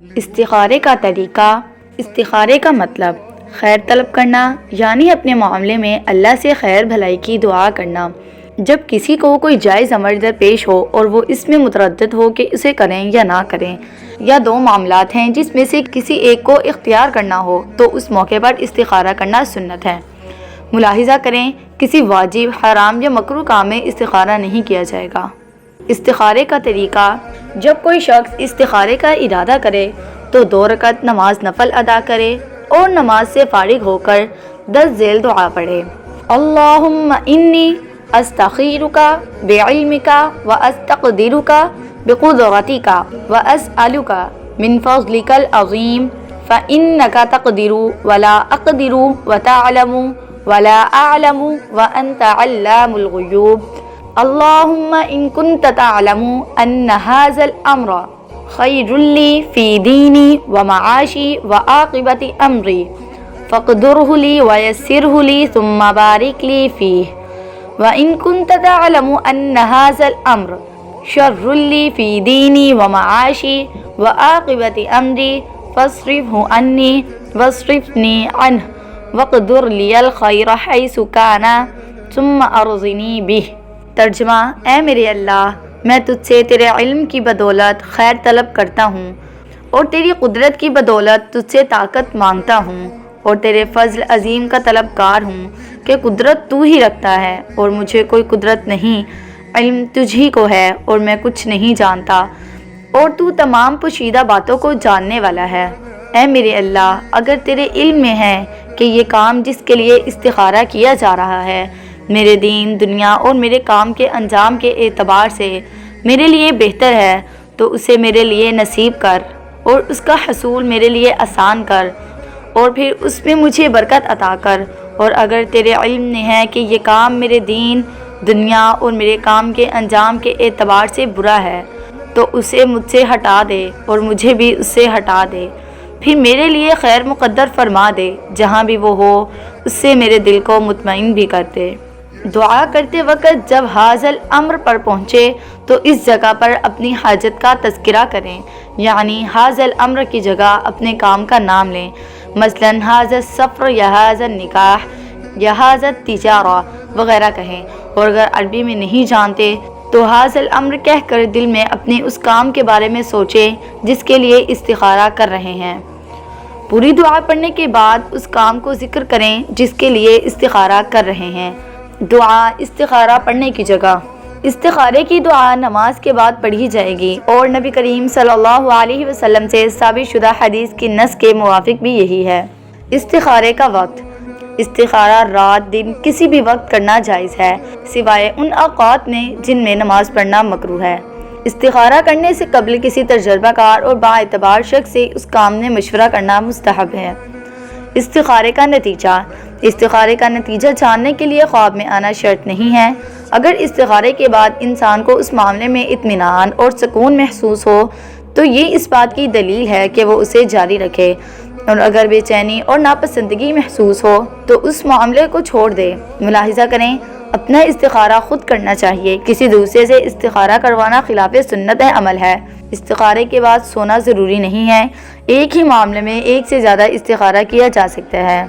استخارے کا طریقہ۔ استخارے کا مطلب خیر طلب کرنا، یعنی اپنے معاملے میں اللہ سے خیر بھلائی کی دعا کرنا۔ جب کسی کو کوئی جائز امر درپیش ہو اور وہ اس میں متردد ہو کہ اسے کریں یا نہ کریں، یا دو معاملات ہیں جس میں سے کسی ایک کو اختیار کرنا ہو، تو اس موقع پر استخارہ کرنا سنت ہے۔ ملاحظہ کریں، کسی واجب، حرام یا مکروہ کام میں استخارہ نہیں کیا جائے گا۔ استخارے کا طریقہ۔ جب کوئی شخص استخارے کا ارادہ کرے تو 2 رکعت نماز نفل ادا کرے اور نماز سے فارغ ہو کر 10 ذیل دعا پڑھے۔ اللہم انی استخیرک بعلمک واستقدرک بقدرتک واسألک من فضلک العظیم فإنک تقدر ولا اقدر وتعلم ولا اعلم وانت علام الغیوب۔ اللہم ان کنت تعلم ان ھذا الامر خیر لی فی دینی ومعاشی وعاقبت امری فاقدرہ لی ویسرہ لی ثم بارک لی فیہ وان کنت تعلم ان ھذا الامر شر لی فی دینی ومعاشی وعاقبت امری فاصرفہ عنی واصرفنی عنہ واقدر لی الخیر حیث کان ثم ارضنی بہ۔ ترجمہ: اے میرے اللہ، میں تجھ سے تیرے علم کی بدولت خیر طلب کرتا ہوں اور تیری قدرت کی بدولت تجھ سے طاقت مانگتا ہوں، اور تیرے فضل عظیم کا طلبگار ہوں کہ قدرت تو ہی رکھتا ہے اور مجھے کوئی قدرت نہیں، علم تجھ ہی کو ہے اور میں کچھ نہیں جانتا، اور تو تمام پوشیدہ باتوں کو جاننے والا ہے۔ اے میرے اللہ، اگر تیرے علم میں ہے کہ یہ کام جس کے لیے استخارہ کیا جا رہا ہے میرے دین، دنیا اور میرے کام کے انجام کے اعتبار سے میرے لیے بہتر ہے، تو اسے میرے لیے نصیب کر اور اس کا حصول میرے لیے آسان کر، اور پھر اس میں مجھے برکت عطا کر۔ اور اگر تیرے علم میں ہے کہ یہ کام میرے دین، دنیا اور میرے کام کے انجام کے اعتبار سے برا ہے، تو اسے مجھ سے ہٹا دے اور مجھے بھی اس سے ہٹا دے، پھر میرے لیے خیر مقدر فرما دے، جہاں بھی وہ ہو اس سے میرے دل کو مطمئن بھی کر دے۔ دعا کرتے وقت جب ھذا الامر پر پہنچے تو اس جگہ پر اپنی حاجت کا تذکرہ کریں، یعنی ھذا الامر کی جگہ اپنے کام کا نام لیں، مثلا ھذا السفر یا ھذا النکاح یا ھذا التجارہ وغیرہ کہیں، اور اگر عربی میں نہیں جانتے تو ھذا الامر کہہ کر دل میں اپنے اس کام کے بارے میں سوچیں جس کے لیے استخارہ کر رہے ہیں۔ پوری دعا پڑھنے کے بعد اس کام کو ذکر کریں جس کے لیے استخارہ کر رہے ہیں۔ دعا استخارہ پڑھنے کی جگہ۔ استخارے کی دعا نماز کے بعد پڑھی جائے گی، اور نبی کریم صلی اللہ علیہ وسلم سے ثابت شدہ حدیث کی نص کے موافق بھی یہی ہے۔ استخارے کا وقت۔ استخارہ رات دن کسی بھی وقت کرنا جائز ہے، سوائے ان اوقات میں جن میں نماز پڑھنا مکروہ ہے۔ استخارہ کرنے سے قبل کسی تجربہ کار اور بااعتبار شخص سے اس کام میں مشورہ کرنا مستحب ہے۔ استخارے کا نتیجہ۔ استخارے کا نتیجہ جاننے کے لیے خواب میں آنا شرط نہیں ہے۔ اگر استخارے کے بعد انسان کو اس معاملے میں اطمینان اور سکون محسوس ہو تو یہ اس بات کی دلیل ہے کہ وہ اسے جاری رکھے، اور اگر بے چینی اور ناپسندگی محسوس ہو تو اس معاملے کو چھوڑ دے۔ ملاحظہ کریں، اپنا استخارہ خود کرنا چاہیے، کسی دوسرے سے استخارہ کروانا خلاف سنت عمل ہے۔ استخارے کے بعد سونا ضروری نہیں ہے، ایک ہی معاملے میں ایک سے زیادہ استخارہ کیا جا سکتا ہے۔